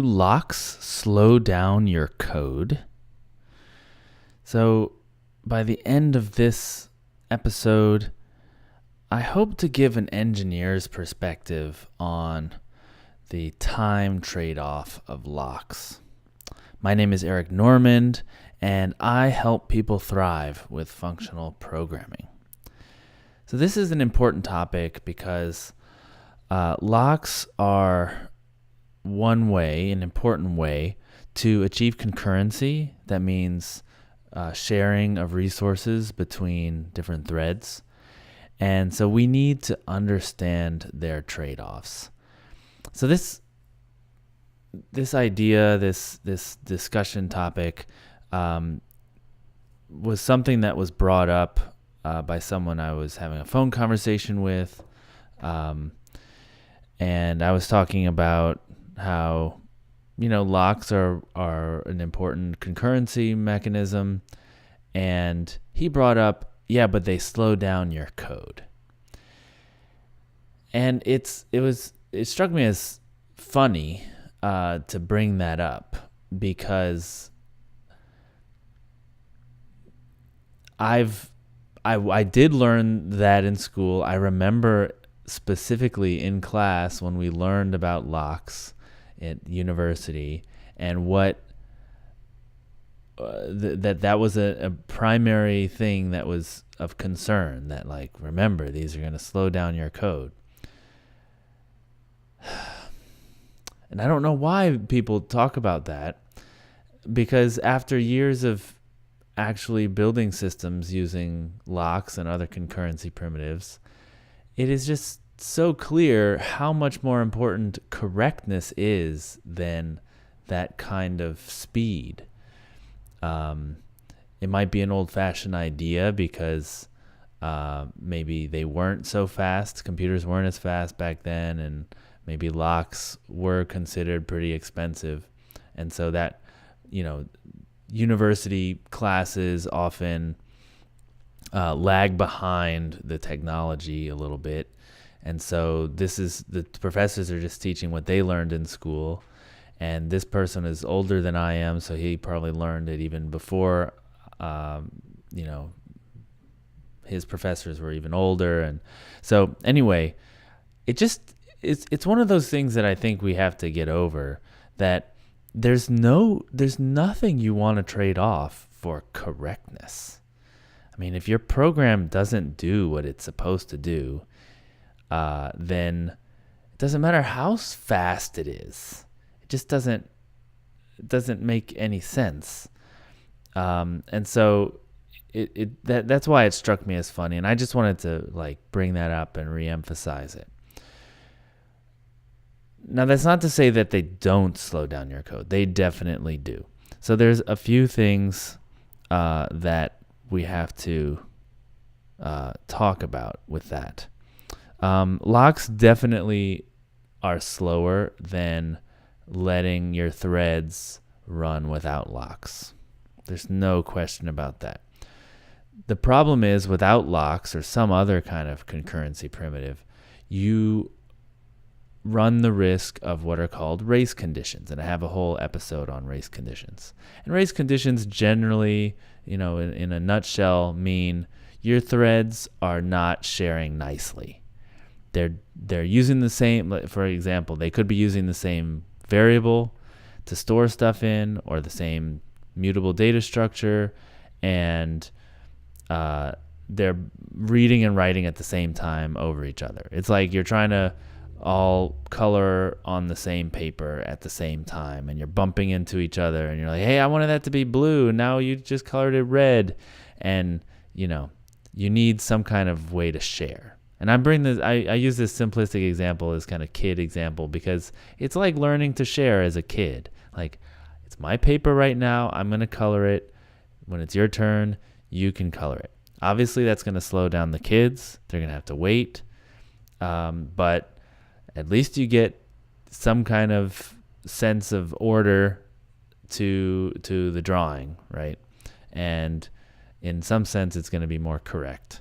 locks slow down your code? So by the end of this episode, I hope to give an engineer's perspective on the time trade-off of locks. My name is Eric Normand, and I help people thrive with functional programming. So this is an important topic because locks are an important way to achieve concurrency. That means sharing of resources between different threads. And so we need to understand their trade-offs. So this idea, this discussion topic was something that was brought up by someone I was having a phone conversation with. And I was talking about how, locks are an important concurrency mechanism. And he brought up, but they slow down your code. And it struck me as funny to bring that up because I did learn that in school. I remember specifically in class when we learned about locks at university and what that was a primary thing that was of concern, that remember, these are going to slow down your code. And I don't know why people talk about that, because after years of actually building systems using locks and other concurrency primitives, it is just so clear how much more important correctness is than that kind of speed. It might be an old-fashioned idea because maybe they weren't so fast. Computers weren't as fast back then, and maybe locks were considered pretty expensive. And so that, university classes often lag behind the technology a little bit. And so the professors are just teaching what they learned in school. And this person is older than I am, so he probably learned it even before, his professors were even older. And so anyway, it's one of those things that I think we have to get over, that there's nothing you want to trade off for correctness. I mean, if your program doesn't do what it's supposed to do, then it doesn't matter how fast it is. It just doesn't make any sense. And so that's why it struck me as funny, and I just wanted to bring that up and reemphasize it. Now, that's not to say that they don't slow down your code. They definitely do. So there's a few things that we have to talk about with that. Locks definitely are slower than letting your threads run without locks. There's no question about that. The problem is, without locks or some other kind of concurrency primitive, you run the risk of what are called race conditions. And I have a whole episode on race conditions. And race conditions generally, in a nutshell, mean your threads are not sharing nicely. They're using the same, for example, they could be using the same variable to store stuff in, or the same mutable data structure, and they're reading and writing at the same time over each other. It's like you're trying to all color on the same paper at the same time, and you're bumping into each other, and you're like, hey, I wanted that to be blue, and now you just colored it red. And you need some kind of way to share. And I use this simplistic example, this kind of kid example, because it's like learning to share as a kid. Like, it's my paper right now, I'm going to color it. When it's your turn, you can color it. Obviously, that's going to slow down the kids. They're going to have to wait. But at least you get some kind of sense of order to the drawing, right? And in some sense, it's going to be more correct.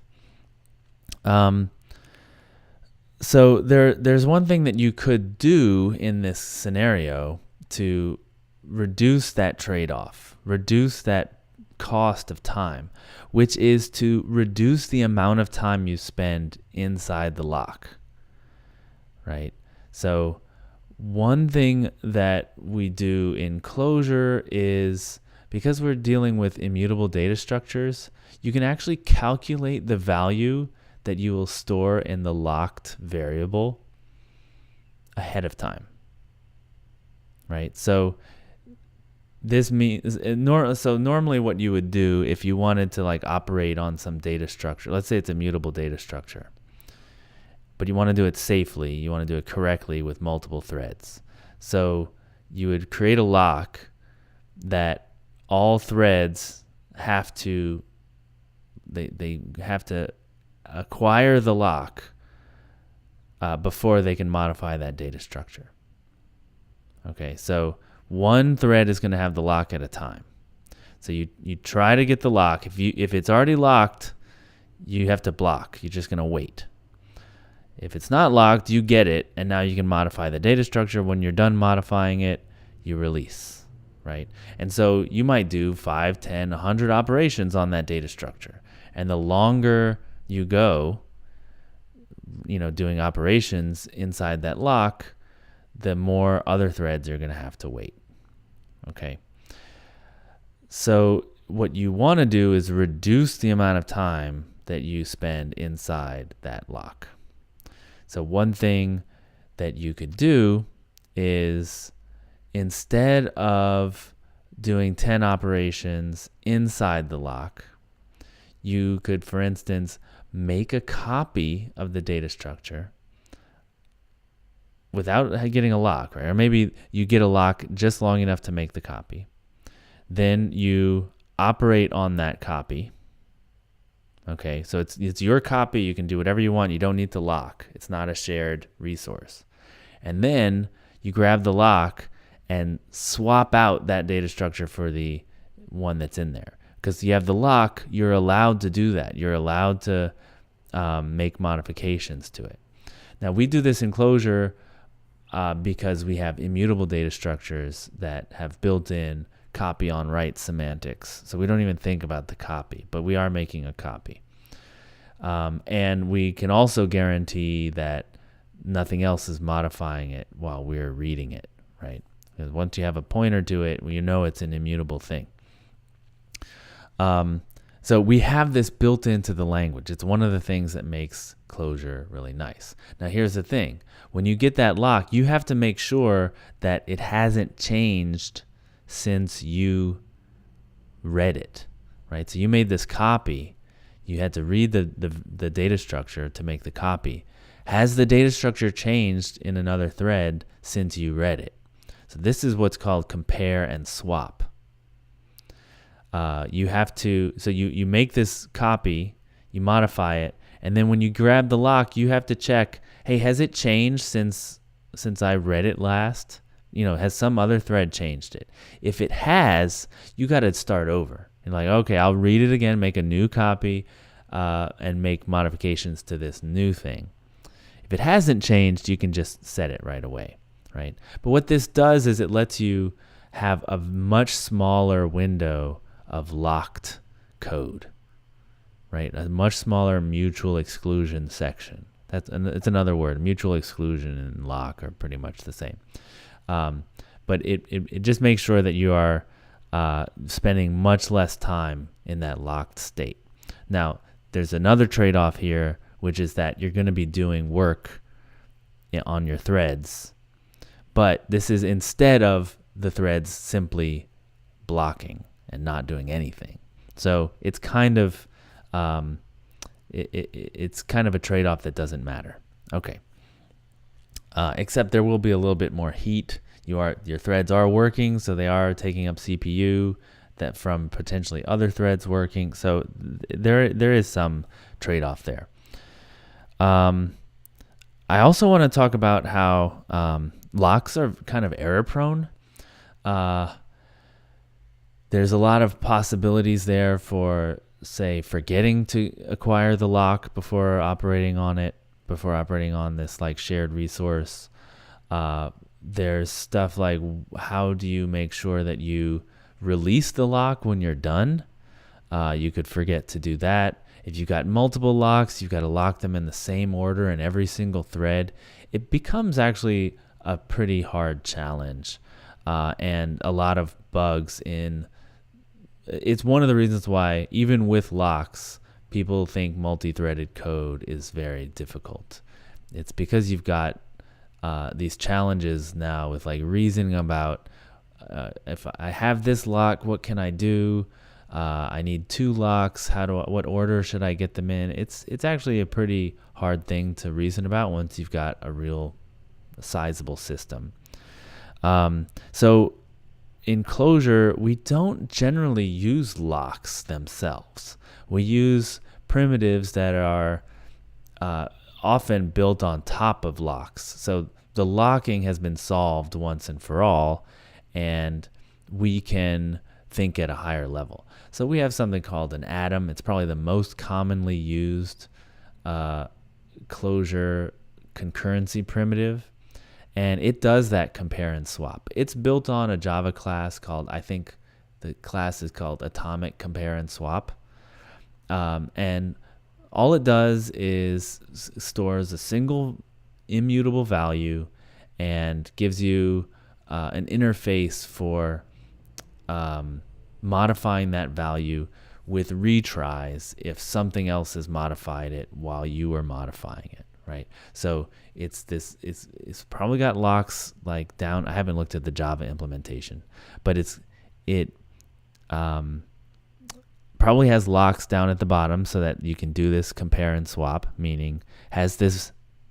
So there's one thing that you could do in this scenario to reduce that trade-off, reduce that cost of time, which is to reduce the amount of time you spend inside the lock, right? So one thing that we do in Clojure is, because we're dealing with immutable data structures, you can actually calculate the value that you will store in the locked variable ahead of time, right? So this means, normally what you would do if you wanted to like operate on some data structure, let's say it's a mutable data structure, but you want to do it safely, you want to do it correctly with multiple threads. So you would create a lock that all threads have to, they have to acquire the lock before they can modify that data structure. Okay, so one thread is going to have the lock at a time. So you try to get the lock. If it's already locked, you have to block. You're just going to wait. If it's not locked, you get it, and now you can modify the data structure. When you're done modifying it, you release, right? And so you might do 5, 10, 100 operations on that data structure. And the longer you go, doing operations inside that lock, the more other threads are going to have to wait. Okay. So what you want to do is reduce the amount of time that you spend inside that lock. So one thing that you could do is, instead of doing 10 operations inside the lock, you could, for instance, make a copy of the data structure without getting a lock, right? Or maybe you get a lock just long enough to make the copy. Then you operate on that copy. Okay, so it's your copy. You can do whatever you want. You don't need to lock. It's not a shared resource. And then you grab the lock and swap out that data structure for the one that's in there. Because you have the lock, you're allowed to do that. You're allowed to make modifications to it. Now, we do this in Clojure because we have immutable data structures that have built-in copy on write semantics. So we don't even think about the copy, but we are making a copy. And we can also guarantee that nothing else is modifying it while we're reading it, right? Because once you have a pointer to it, you know it's an immutable thing. So we have this built into the language. It's one of the things that makes Clojure really nice. Now here's the thing. When you get that lock, you have to make sure that it hasn't changed since you read it, right? So you made this copy. You had to read the data structure to make the copy. Has the data structure changed in another thread since you read it? So this is what's called compare and swap. You have to, so you make this copy, you modify it, and then when you grab the lock, you have to check, hey, has it changed since I read it last? Has some other thread changed it? If it has, you got to start over. And like, okay, I'll read it again, make a new copy, and make modifications to this new thing. If it hasn't changed, you can just set it right away, right? But what this does is it lets you have a much smaller window of locked code, right? A much smaller mutual exclusion section. It's another word. Mutual exclusion and lock are pretty much the same. But it just makes sure that you are spending much less time in that locked state. Now, there's another trade-off here, which is that you're going to be doing work on your threads. But this is instead of the threads simply blocking and not doing anything. So it's kind of it's kind of a trade-off that doesn't matter. Okay. Except there will be a little bit more heat. Your threads are working, so they are taking up CPU that from potentially other threads working. So there is some trade-off there. I also want to talk about how locks are kind of error prone. There's a lot of possibilities there for, say, forgetting to acquire the lock before operating on this like shared resource. there's stuff like, how do you make sure that you release the lock when you're done? You could forget to do that. If you've got multiple locks, you've got to lock them in the same order in every single thread. It becomes actually a pretty hard challenge, and a lot of bugs in. It's one of the reasons why, even with locks, people think multi-threaded code is very difficult. It's because you've got these challenges now with like reasoning about, if I have this lock, what can I do? I need 2 locks. What order should I get them in? It's actually a pretty hard thing to reason about once you've got a real sizable system. So in Clojure, we don't generally use locks themselves. We use primitives that are often built on top of locks. So the locking has been solved once and for all, and we can think at a higher level. So we have something called an atom. It's probably the most commonly used Clojure concurrency primitive, and it does that compare and swap. It's built on a Java class called, I think the class is called Atomic Compare and Swap, and all it does is stores a single immutable value and gives you an interface for modifying that value with retries if something else has modified it while you were modifying it, right? So it's probably got locks like down. I haven't looked at the Java implementation, but it probably has locks down at the bottom so that you can do this compare and swap, meaning has this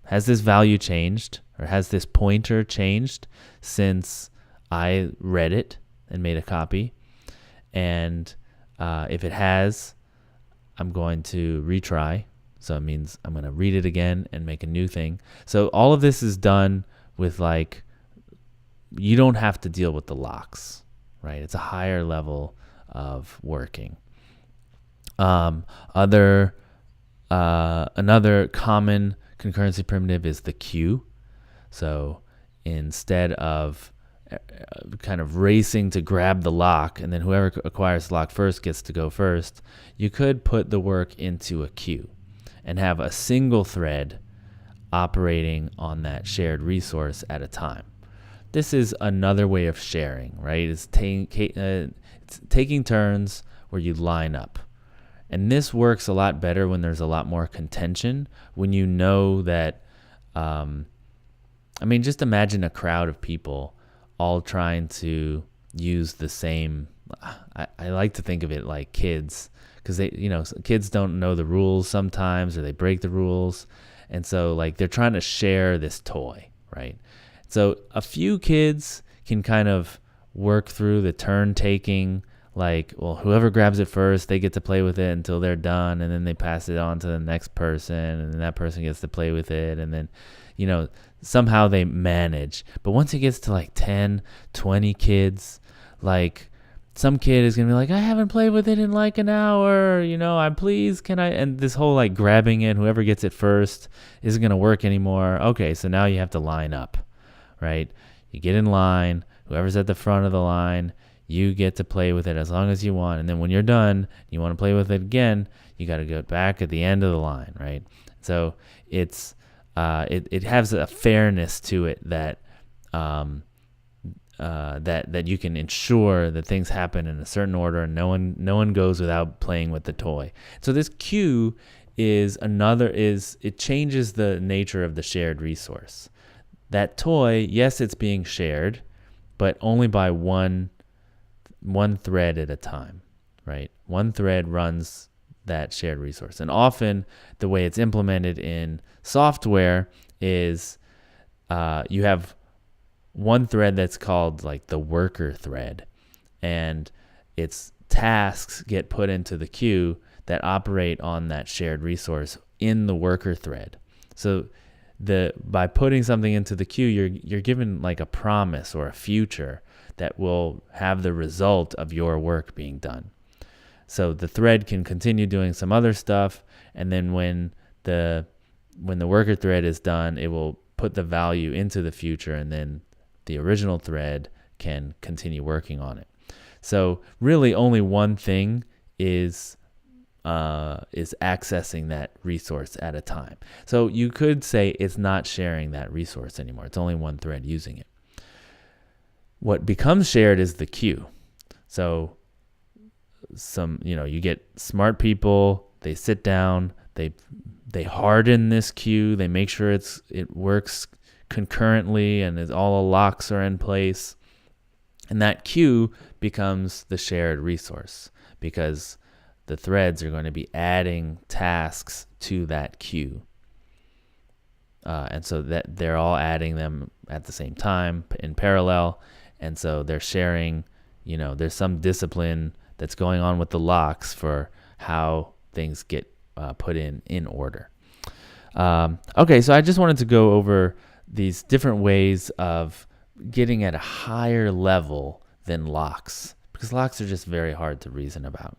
value changed, or has this pointer changed since I read it and made a copy? And if it has, I'm going to retry. So it means I'm going to read it again and make a new thing. So all of this is done with like, you don't have to deal with the locks, right? It's a higher level of working. Another common concurrency primitive is the queue. So instead of kind of racing to grab the lock, and then whoever acquires the lock first gets to go first, you could put the work into a queue and have a single thread operating on that shared resource at a time. This is another way of sharing, right? It's taking turns where you line up. And this works a lot better when there's a lot more contention, when you know that, just imagine a crowd of people all trying to use the same. I like to think of it like kids, because kids don't know the rules sometimes, or they break the rules, and so like they're trying to share this toy, right? So a few kids can kind of work through the turn taking, like, well, whoever grabs it first, they get to play with it until they're done, and then they pass it on to the next person, and then that person gets to play with it, and then somehow they manage. But once it gets to like 10, 20 kids, like some kid is going to be like, I haven't played with it in like an hour, and this whole like grabbing it, whoever gets it first isn't going to work anymore. Okay, so now you have to line up, right? You get in line, whoever's at the front of the line, you get to play with it as long as you want. And then when you're done, you want to play with it again, you got to go back at the end of the line, right? So it's it has a fairness to it that that you can ensure that things happen in a certain order, and no one goes without playing with the toy. So this queue it changes the nature of the shared resource. That toy, yes, it's being shared, but only by one thread at a time, right? One thread runs that shared resource. And often the way it's implemented in software is you have one thread that's called like the worker thread, and its tasks get put into the queue that operate on that shared resource in the worker thread. So by putting something into the queue, you're given like a promise or a future that will have the result of your work being done. So the thread can continue doing some other stuff, and then when the worker thread is done, it will put the value into the future, and then the original thread can continue working on it. So really only one thing is accessing that resource at a time. So you could say it's not sharing that resource anymore. It's only one thread using it. What becomes shared is the queue. So you get smart people, they sit down, they harden this queue, they make sure it works concurrently and all the locks are in place. And that queue becomes the shared resource because the threads are going to be adding tasks to that queue. And so that they're all adding them at the same time in parallel. And so they're sharing, there's some discipline that's going on with the locks for how things get put in order. Okay, so I just wanted to go over these different ways of getting at a higher level than locks, because locks are just very hard to reason about.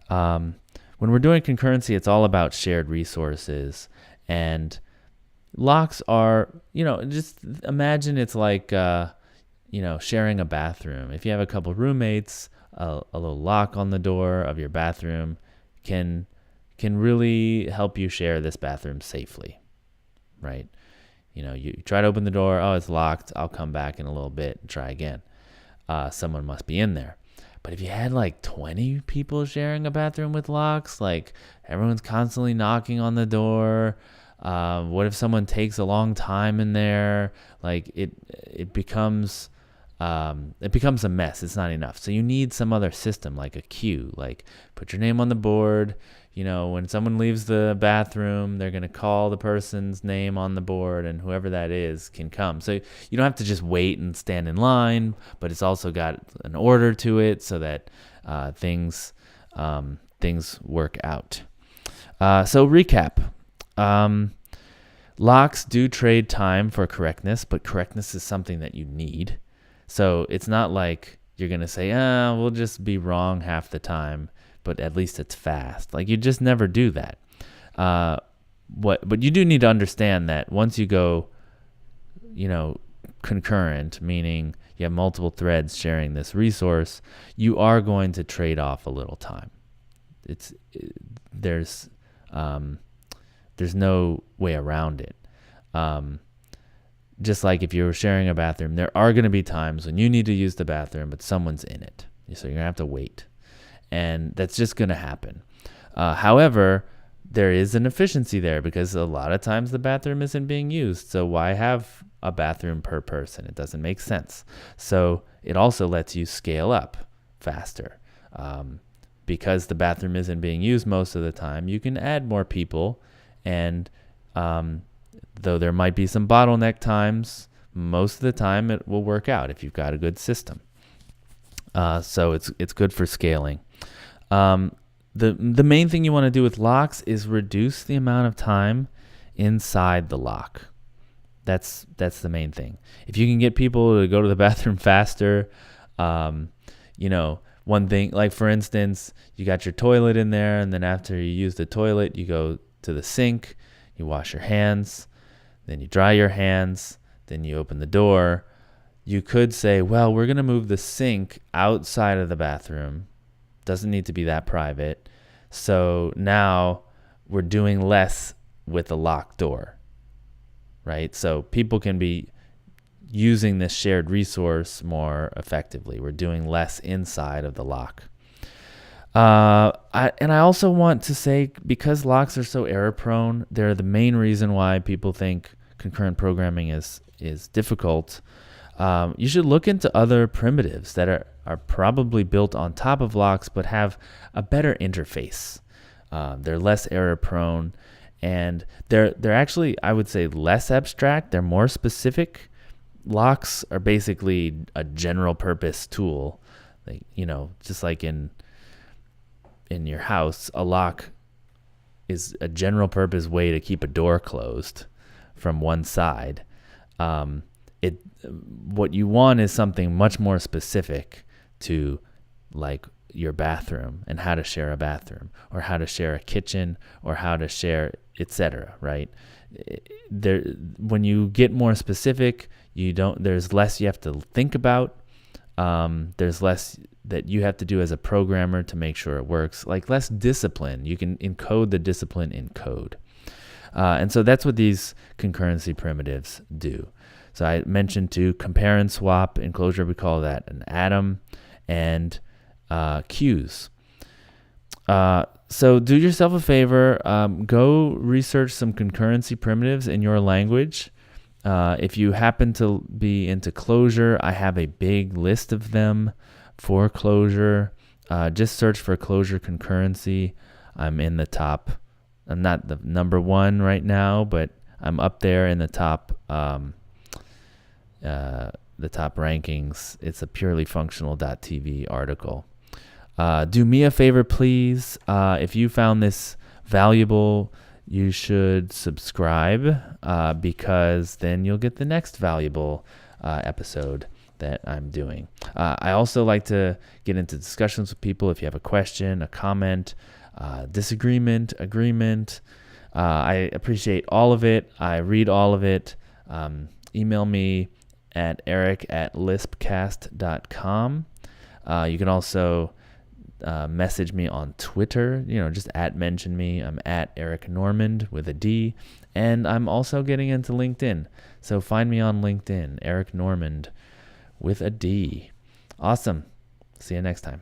When we're doing concurrency, it's all about shared resources, and locks are, just imagine it's like, sharing a bathroom. If you have a couple roommates, a little lock on the door of your bathroom can really help you share this bathroom safely, right? You try to open the door, oh, it's locked, I'll come back in a little bit and try again. Someone must be in there. But if you had like 20 people sharing a bathroom with locks, like everyone's constantly knocking on the door, what if someone takes a long time in there? Like it becomes a mess. It's not enough. So you need some other system, like a queue, like put your name on the board. When someone leaves the bathroom, they're going to call the person's name on the board, and whoever that is can come. So you don't have to just wait and stand in line, but it's also got an order to it so that things work out. So recap. Locks do trade time for correctness, but correctness is something that you need. So it's not like you're going to say, we'll just be wrong half the time, but at least it's fast. Like you just never do that. But you do need to understand that once you go, concurrent, meaning you have multiple threads sharing this resource, you are going to trade off a little time. There's no way around it. Just like if you were sharing a bathroom, there are going to be times when you need to use the bathroom, but someone's in it. So you're going to have to wait. And that's just going to happen. However, there is an efficiency there because a lot of times the bathroom isn't being used. So why have a bathroom per person? It doesn't make sense. So it also lets you scale up faster. Because the bathroom isn't being used most of the time, you can add more people. And though there might be some bottleneck times, most of the time it will work out if you've got a good system. So it's good for scaling. The main thing you want to do with locks is reduce the amount of time inside the lock. That's the main thing. If you can get people to go to the bathroom faster, one thing, like for instance, you got your toilet in there, and then after you use the toilet, you go to the sink, you wash your hands, then you dry your hands, then you open the door. You could say, well, we're going to move the sink outside of the bathroom. Doesn't need to be that private. So now we're doing less with a locked door, right? So people can be using this shared resource more effectively. We're doing less inside of the lock. I also want to say, because locks are so error prone, they're the main reason why people think concurrent programming is difficult. You should look into other primitives that are probably built on top of locks but have a better interface. They're less error prone, and they're actually, I would say, less abstract. They're more specific. Locks are basically a general purpose tool. Like, just like in your house, a lock is a general purpose way to keep a door closed from one side. What you want is something much more specific to, like, your bathroom and how to share a bathroom, or how to share a kitchen, or how to share, etc. Right? When you get more specific, There's less you have to think about. There's less that you have to do as a programmer to make sure it works, like less discipline. You can encode the discipline in code. And so that's what these concurrency primitives do. So I mentioned too, compare and swap in Clojure, we call that an atom, and queues. So do yourself a favor, go research some concurrency primitives in your language. If you happen to be into Clojure, I have a big list of them for Clojure. Just search for Clojure concurrency. I'm in the top. I'm not the number one right now, but I'm up there in the top rankings. It's a purely functional.tv article. Do me a favor, please. If you found this valuable, you should subscribe because then you'll get the next valuable episode that I'm doing. I also like to get into discussions with people. If you have a question, a comment, disagreement, agreement, I appreciate all of it. I read all of it. Email me at eric@lispcast.com. You can also message me on Twitter, just mention me. I'm at Eric Normand with a D, and I'm also getting into LinkedIn. So find me on LinkedIn, Eric Normand with a D. Awesome. See you next time.